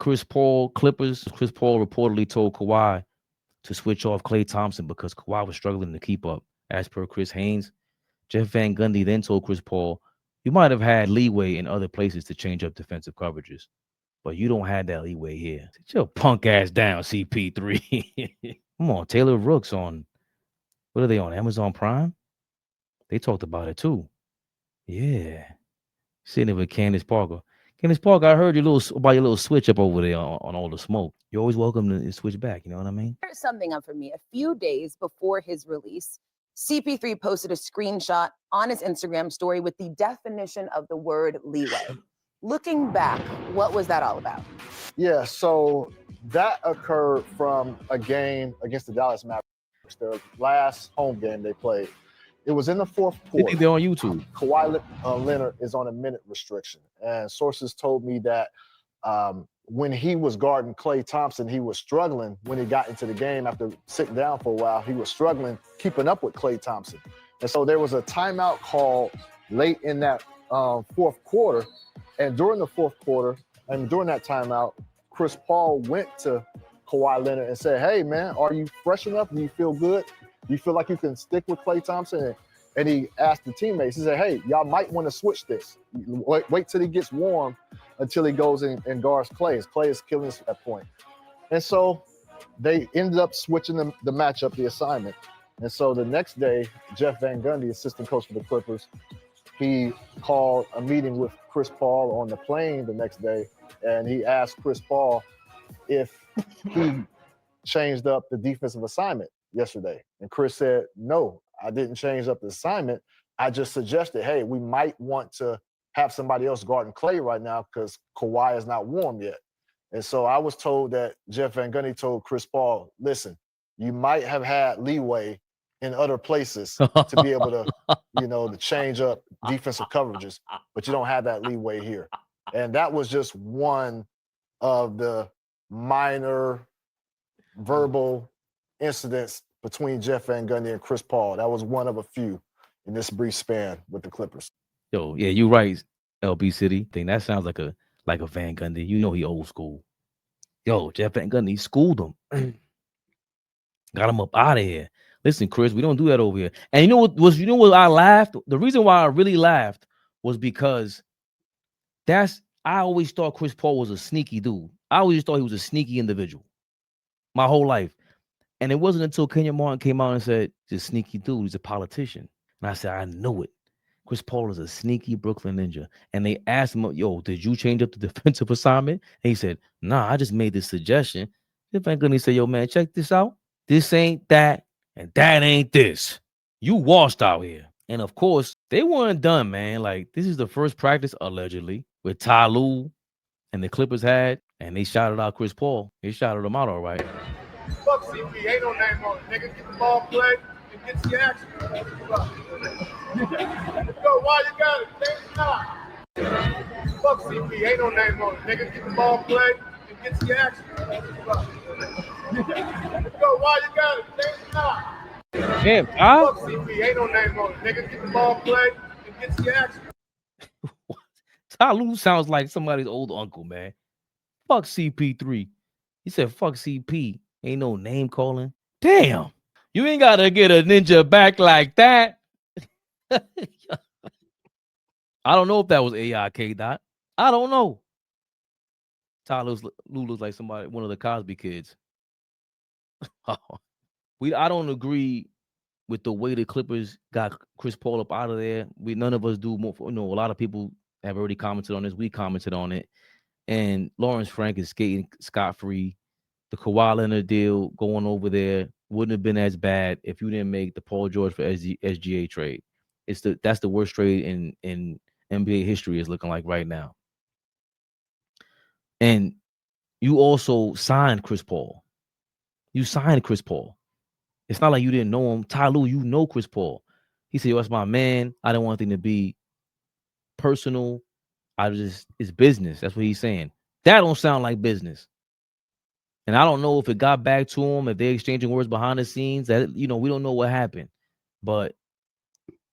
Chris Paul Clippers. Chris Paul reportedly told Kawhi to switch off Klay Thompson because Kawhi was struggling to keep up, as per Chris Haynes. Jeff Van Gundy then told Chris Paul, you might have had leeway in other places to change up defensive coverages, but you don't have that leeway here. Sit your punk ass down, CP3. Come on, Taylor Rooks on, what are they on, Amazon Prime? They talked about it too. Yeah. Sitting with Candace Parker. Candace Parker, I heard about your little switch up over there on all the smoke. You're always welcome to switch back. You know what I mean? Here's something up for me. A few days before his release, CP3 posted a screenshot on his Instagram story with the definition of the word leeway. Looking back, what was that all about? Yeah, so that occurred from a game against the Dallas Mavericks, their last home game they played. It was in the fourth quarter. I think they're on YouTube. Kawhi Leonard is on a minute restriction. And sources told me that when he was guarding Klay Thompson, he was struggling when he got into the game after sitting down for a while. He was struggling keeping up with Klay Thompson. And so there was a timeout call late in that fourth quarter. And during the fourth quarter, and during that timeout, Chris Paul went to Kawhi Leonard and said, hey, man, are you fresh enough? Do you feel good? Do you feel like you can stick with Klay Thompson? And he asked the teammates, he said, hey, y'all might want to switch this. Wait till he gets warm until he goes and guards Klay. Klay is killing us at that point. And so they ended up switching the matchup, the assignment. And so the next day, Jeff Van Gundy, assistant coach for the Clippers, he called a meeting with Chris Paul on the plane the next day, and he asked Chris Paul if he changed up the defensive assignment yesterday. And Chris said, no, I didn't change up the assignment. I just suggested, hey, we might want to have somebody else guarding Klay right now because Kawhi is not warm yet. And so I was told that Jeff Van Gundy told Chris Paul, listen, you might have had leeway in other places to be able to, to change up defensive coverages, but you don't have that leeway here. And that was just one of the minor verbal incidents between Jeff Van Gundy and Chris Paul. That was one of a few in this brief span with the Clippers. Yo, yeah, you're right, LB City. Thing that sounds like a Van Gundy. You know he old school. Yo, Jeff Van Gundy schooled him. Got him up out of here. Listen, Chris, we don't do that over here. And you know what I laughed? The reason why I really laughed was because I always thought Chris Paul was a sneaky dude. I always thought he was a sneaky individual my whole life. And it wasn't until Kenya Martin came out and said, he's a sneaky dude, he's a politician. And I said, I know it. Chris Paul is a sneaky Brooklyn Ninja. And they asked him, yo, did you change up the defensive assignment? And he said, nah, I just made this suggestion. Jeff Van Gundy said, yo, man, check this out. This ain't that, and that ain't this. You washed out here. And of course, they weren't done, man. Like, this is the first practice, allegedly, with Ty Lue and the Clippers had, and they shouted out Chris Paul. They shouted him out all right. Fuck CP, ain't no name on it. Nigga, get the ball played and get the action. Yo, why you got it? Take time. Fuck CP, ain't no name on it. Nigga, get the ball played and get the action. Yo, why you got it? Take time. Damn, Fuck CP, ain't no name on it. Nigga, get the ball played and get the action. Ty Lue sounds like somebody's old uncle, man. Fuck CP3. He said, fuck CP. Ain't no name calling. Damn. You ain't got to get a ninja back like that. I don't know if that was AIK Dot. I don't know. Ty Lue looks like one of the Cosby kids. I don't agree with the way the Clippers got Chris Paul up out of there. None of us do more. A lot of people have already commented on this. We commented on it. And Lawrence Frank is skating scot-free. The Kawhi Leonard deal going over there wouldn't have been as bad if you didn't make the Paul George for SGA trade. That's the worst trade in NBA history is looking like right now. And you also signed Chris Paul. You signed Chris Paul. It's not like you didn't know him. Ty Lue, you know Chris Paul. He said, yo, that's my man. I don't want anything to be personal. It's business. That's what he's saying. That don't sound like business. And I don't know if it got back to him, if they're exchanging words behind the scenes. That we don't know what happened. But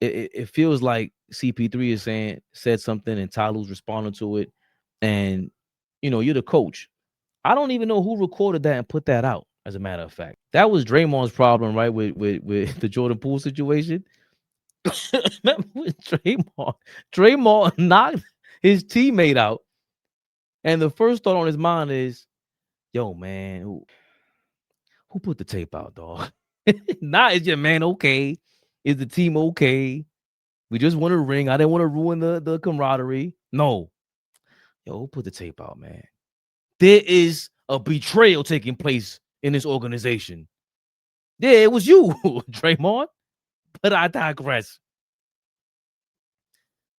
it feels like CP3 said something and Ty Lue's responding to it. And, you're the coach. I don't even know who recorded that and put that out. As a matter of fact, that was Draymond's problem, right? With the Jordan Poole situation. Remember with Draymond knocked his teammate out, and the first thought on his mind is, "Yo, man, who put the tape out, dog? Not is your man okay? Is the team okay? We just want a ring. I didn't want to ruin the camaraderie. No, yo, who put the tape out, man? There is a betrayal taking place in this organization. Yeah, it was you, Draymond. But I digress.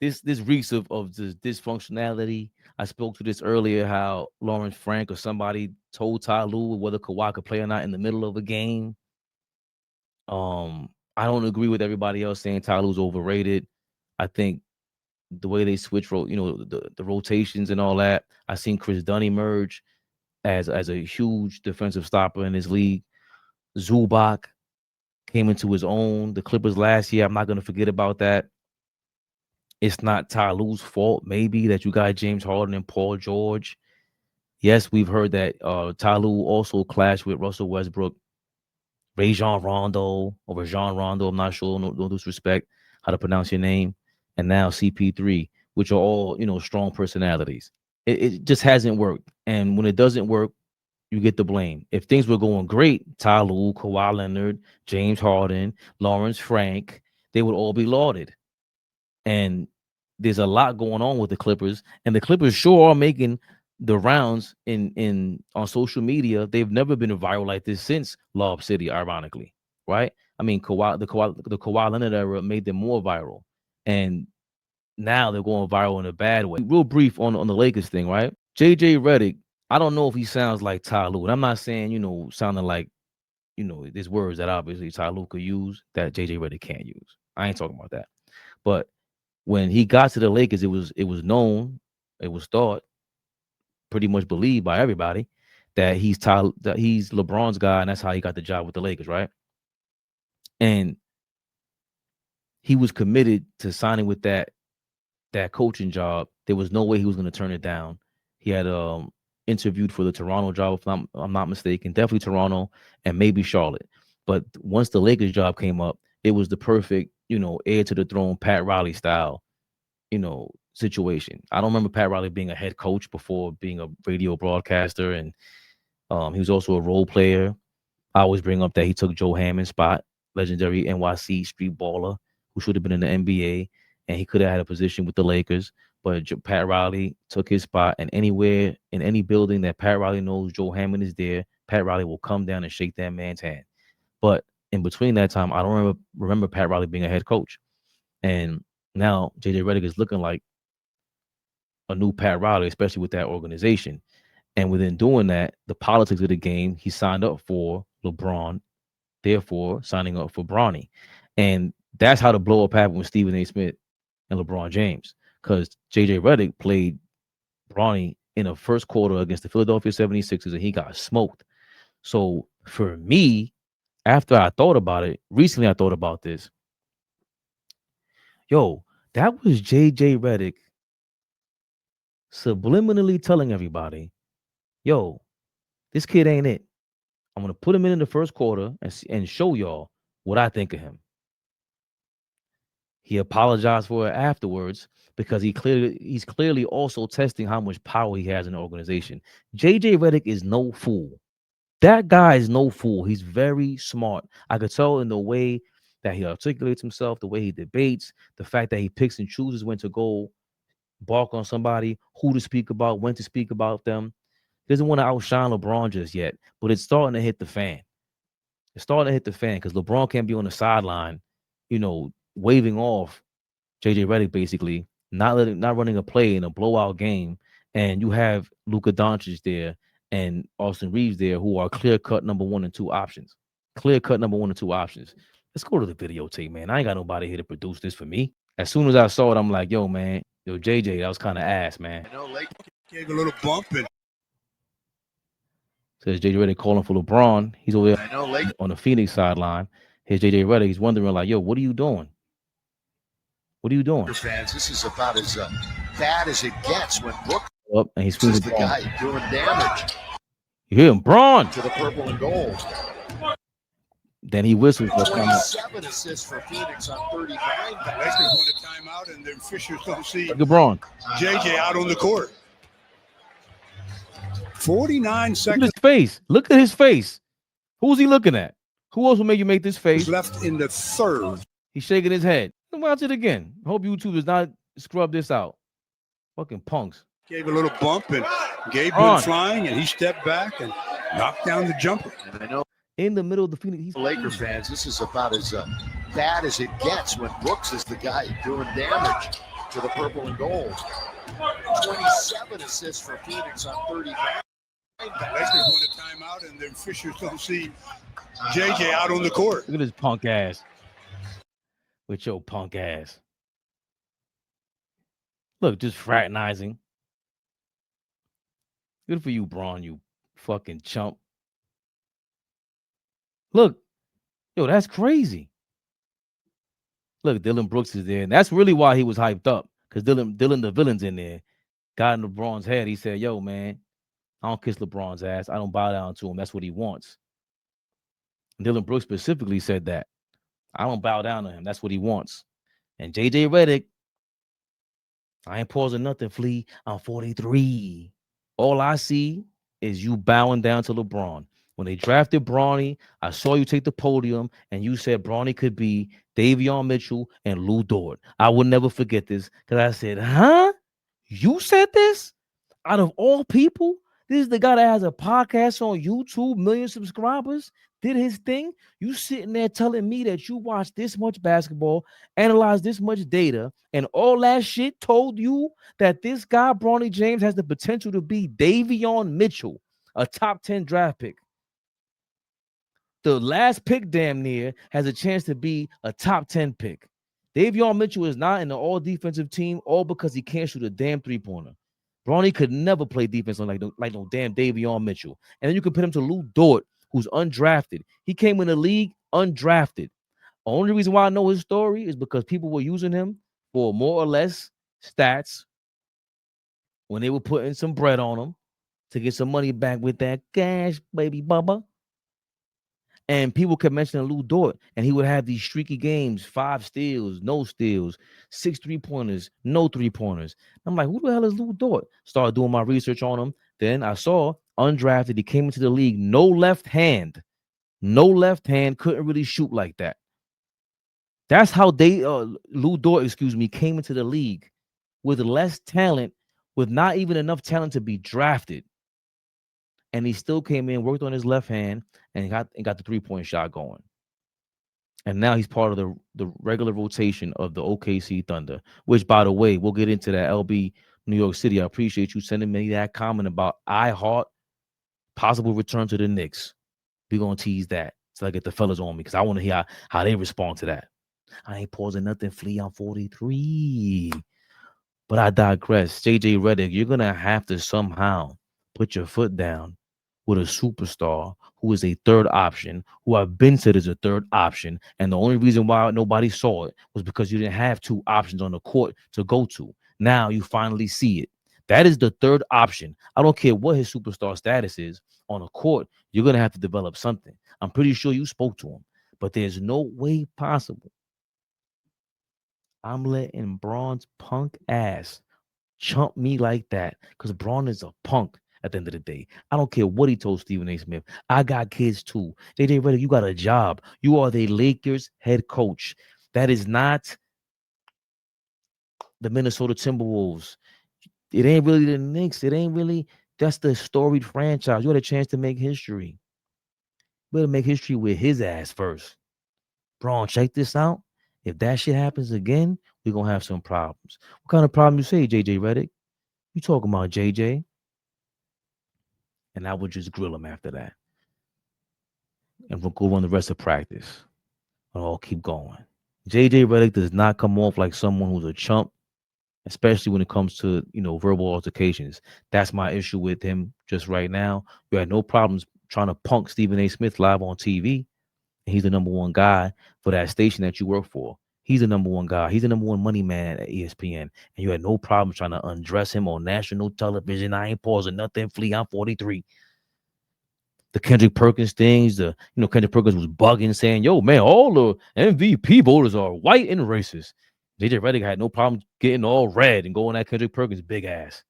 This reeks of the dysfunctionality. I spoke to this earlier, how Lawrence Frank or somebody told Ty Lue whether Kawhi could play or not in the middle of a game. I don't agree with everybody else saying Ty Lue's overrated. I think the way they switch, the rotations and all that. I seen Chris Dunn emerge as a huge defensive stopper in this league. Zubac came into his own. The Clippers last year, I'm not going to forget about that. It's not Ty Lue's fault, maybe, that you got James Harden and Paul George. Yes, we've heard that Ty Lue also clashed with Russell Westbrook, Rajon Rondo, I'm not sure, no disrespect how to pronounce your name, and now CP3, which are all, strong personalities. It just hasn't worked. And when it doesn't work, you get the blame. If things were going great, Ty Lue, Kawhi Leonard, James Harden, Lawrence Frank, they would all be lauded. And there's a lot going on with the Clippers, and the Clippers sure are making the rounds on social media. They've never been viral like this since Lob City, ironically, right? I mean, the Kawhi Leonard era made them more viral, and now they're going viral in a bad way. Real brief on the Lakers thing, right? JJ Redick, I don't know if he sounds like Ty Lue. And I'm not saying, sounding like, there's words that obviously Ty Lue could use that JJ Redick can't use. I ain't talking about that. But when he got to the Lakers, it was known, it was thought, pretty much believed by everybody that he's LeBron's guy, and that's how he got the job with the Lakers, right? And he was committed to signing with that coaching job. There was no way he was going to turn it down. He had interviewed for the Toronto job, if I'm not mistaken, definitely Toronto and maybe Charlotte. But once the Lakers job came up, it was the perfect, heir to the throne, Pat Riley style, situation. I don't remember Pat Riley being a head coach before being a radio broadcaster, and he was also a role player. I always bring up that he took Joe Hammond's spot, legendary NYC street baller who should have been in the NBA, and he could have had a position with the Lakers. But Pat Riley took his spot, and anywhere in any building that Pat Riley knows Joe Hammond is there, Pat Riley will come down and shake that man's hand. But in between that time, I don't remember Pat Riley being a head coach. And now JJ Redick is looking like a new Pat Riley, especially with that organization. And within doing that, the politics of the game, he signed up for LeBron, therefore signing up for Bronny. And that's how the blow up happened with Stephen A. Smith and LeBron James, because JJ Redick played Bronny in the first quarter against the Philadelphia 76ers, and he got smoked. So for me, after I thought about it, recently I thought about this. Yo, that was JJ Redick subliminally telling everybody, yo, this kid ain't it. I'm going to put him in the first quarter and show y'all what I think of him. He apologized for it afterwards because he's clearly also testing how much power he has in the organization. JJ Redick is no fool. That guy is no fool. He's very smart. I could tell in the way that he articulates himself, the way he debates, the fact that he picks and chooses when to go bark on somebody, who to speak about, when to speak about them. He doesn't want to outshine LeBron just yet, but it's starting to hit the fan. It's starting to hit the fan because LeBron can't be on the sideline, waving off JJ Redick, basically, not running a play in a blowout game, and you have Luka Doncic there and Austin Reeves there, who are clear-cut number 1 and 2 options. Clear-cut number 1 and 2 options. Let's go to the videotape, man. I ain't got nobody here to produce this for me. As soon as I saw it, I'm like, yo, man, JJ, that was kind of ass, man. I know Lake gave a little bump and says JJ Redick calling for LeBron. He's over there on the Phoenix sideline. Here's JJ Redick. He's wondering, like, yo, what are you doing? What are you doing? Fans, this is about as bad as it gets when Brooks up and he's swinging is the guy doing damage. You hear him, Braun. To the purple and gold. Then he whistles. 27 assists for Phoenix on 39. Lakers want a timeout, and then Fishers don't see Look at Braun. JJ out on the court. 49 Look at seconds his face. Look at his face. Who's he looking at? Who else will make you make this face? left in the third. He's shaking his head. Watch it again. I hope YouTube does not scrub this out. Fucking punks. Gave a little bump, and Gabe Braun. went flying, and he stepped back and knocked down the jumper. And I know In the middle of the Phoenix. He's Laker fans, this is about as bad as it gets when Brooks is the guy doing damage to the purple and gold. 27 assists for Phoenix on 39. Lakers want a timeout, and then Fishers don't see JJ out on the court. Look at his punk ass. With your punk ass. Look, just fraternizing. Good for you, Braun, you fucking chump. Look. Yo, that's crazy. Look, Dylan Brooks is there. And that's really why he was hyped up. Because Dylan the villain's in there. Got in LeBron's head. He said, yo, man, I don't kiss LeBron's ass. I don't bow down to him. That's what he wants. And Dylan Brooks specifically said that. I don't bow down to him. That's what he wants. And JJ Redick, I ain't pausing nothing, Flea. I'm 43. All I see is you bowing down to LeBron. When they drafted Bronny, I saw you take the podium, and you said Bronny could be Davion Mitchell and Lou Dort. I will never forget this because I said, huh? You said this? Out of all people? This is the guy that has a podcast on YouTube, million subscribers, did his thing. You sitting there telling me that you watched this much basketball, analyzed this much data, and all that shit told you that this guy, Bronny James, has the potential to be Davion Mitchell, a top 10 draft pick. The last pick damn near has a chance to be a top 10 pick. Davion Mitchell is not in the all-defensive team, all because he can't shoot a damn three-pointer. Bronny could never play defense like no damn Davion Mitchell. And then you compare him to Lou Dort, who's undrafted. He came in the league undrafted. The only reason why I know his story is because people were using him for more or less stats when they were putting some bread on him to get some money back with that cash, baby bubba. And people kept mentioning Lou Dort, and he would have these streaky games, 5 steals, no steals, 6 3-pointers, no 3-pointers. I'm like, who the hell is Lou Dort? Started doing my research on him. Then I saw undrafted. He came into the league, no left hand, couldn't really shoot like that. That's how Lou Dort, came into the league with less talent, with not even enough talent to be drafted. And he still came in, worked on his left hand, and got the 3-point shot going. And now he's part of the regular rotation of the OKC Thunder, which, by the way, we'll get into that. LB New York City, I appreciate you sending me that comment about I Heart possible return to the Knicks. We're going to tease that so I get the fellas on me because I want to hear how they respond to that. I ain't pausing nothing, Flea. I'm 43. But I digress. JJ Redick, you're going to have to somehow put your foot down with a superstar who is a third option, who I've been said is a third option. And the only reason why nobody saw it was because you didn't have 2 options on the court to go to. Now you finally see it. That is the third option. I don't care what his superstar status is on a court. You're going to have to develop something. I'm pretty sure you spoke to him, but there's no way possible I'm letting Braun's punk ass chump me like that because Braun is a punk. At the end of the day, I don't care what he told Stephen A. Smith. I got kids too. JJ Redick, you got a job. You are the Lakers head coach. That is not the Minnesota Timberwolves. It ain't really the Knicks. It ain't really. That's the storied franchise. You had a chance to make history. You better make history with his ass first. Braun, check this out. If that shit happens again, we're going to have some problems. What kind of problem you say, JJ Redick? You talking about JJ? And I would just grill him after that. And we'll go run the rest of practice. And I'll keep going. JJ Redick does not come off like someone who's a chump, especially when it comes to, verbal altercations. That's my issue with him just right now. You had no problems trying to punk Stephen A. Smith live on TV. And he's the number one guy for that station that you work for. He's the number one guy. He's the number one money man at ESPN. And you had no problem trying to undress him on national television. I ain't pausing nothing, Flea. I'm 43. the Kendrick Perkins things. Kendrick Perkins was bugging, saying, "Yo, man, all the MVP voters are white and racist." JJ Redick had no problem getting all red and going at Kendrick Perkins' big ass.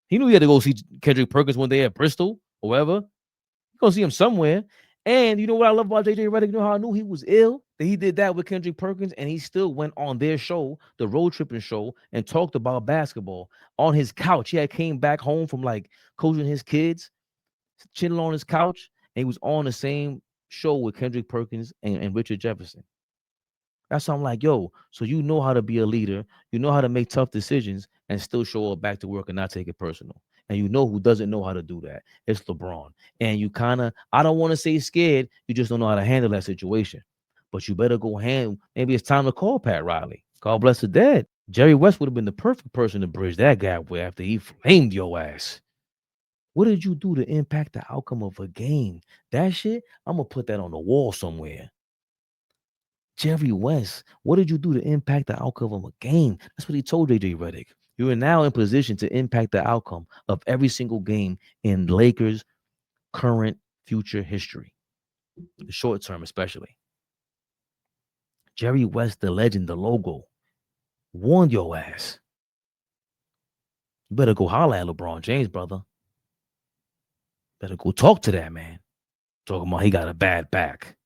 He knew he had to go see Kendrick Perkins one day at Bristol or wherever. You're gonna see him somewhere. And you know what I love about JJ Redick? You know how I knew he was ill? That he did that with Kendrick Perkins, and he still went on their show, the Road Tripping Show, and talked about basketball on his couch. He had came back home from like coaching his kids, chilling on his couch, and he was on the same show with Kendrick Perkins and Richard Jefferson. That's how I'm like, yo, so you know how to be a leader, you know how to make tough decisions and still show up back to work and not take it personal. And you know who doesn't know how to do that? It's LeBron. And you kind of, I don't want to say scared, you just don't know how to handle that situation. But you better go handle, maybe it's time to call Pat Riley. God bless the dead. Jerry West would have been the perfect person to bridge that gap with after he flamed your ass. What did you do to impact the outcome of a game? That shit, I'm going to put that on the wall somewhere. Jerry West, what did you do to impact the outcome of a game? That's what he told JJ Redick. You are now in position to impact the outcome of every single game in Lakers' current, future history, the short term especially. Jerry West, the legend, the logo, warned your ass. You better go holler at LeBron James, brother. Better go talk to that man. Talking about he got a bad back.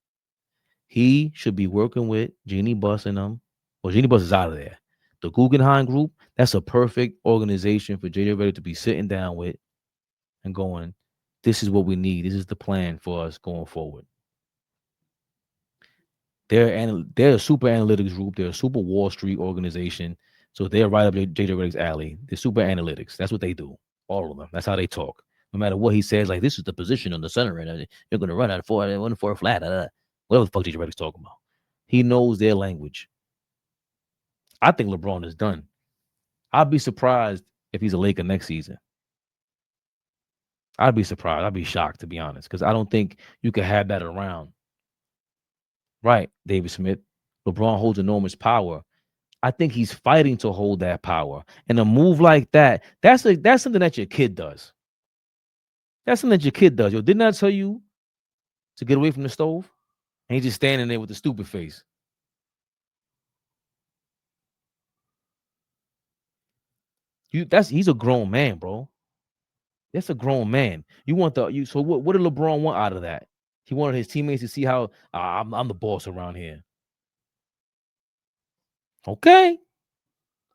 He should be working with Jeannie Buss and them. Well, Jeannie Buss is out of there. The Guggenheim Group, that's a perfect organization for JJ Redick to be sitting down with and going, this is what we need. This is the plan for us going forward. They're a super analytics group. They're a super Wall Street organization. So they're right up JJ Redick's alley. They're super analytics. That's what they do. All of them. That's how they talk. No matter what he says, like, this is the position on the center, and you're going to run out of 4 flat. Whatever the fuck JJ Redick's talking about. He knows their language. I think LeBron is done. I'd be surprised if he's a Laker next season. I'd be surprised. I'd be shocked, to be honest, because I don't think you could have that around. Right, David Smith. LeBron holds enormous power. I think he's fighting to hold that power. And a move like that, that's something that your kid does. That's something that your kid does. Yo, didn't I tell you to get away from the stove? And he's just standing there with a stupid face. He's a grown man, bro. That's a grown man. So what did LeBron want out of that? He wanted his teammates to see how I'm the boss around here. Okay.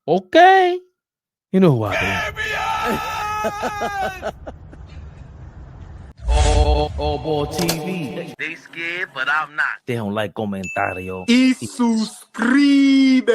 You know who I am. AllBall TV. They scared, but I'm not. They don't like comentario. Y suscribe.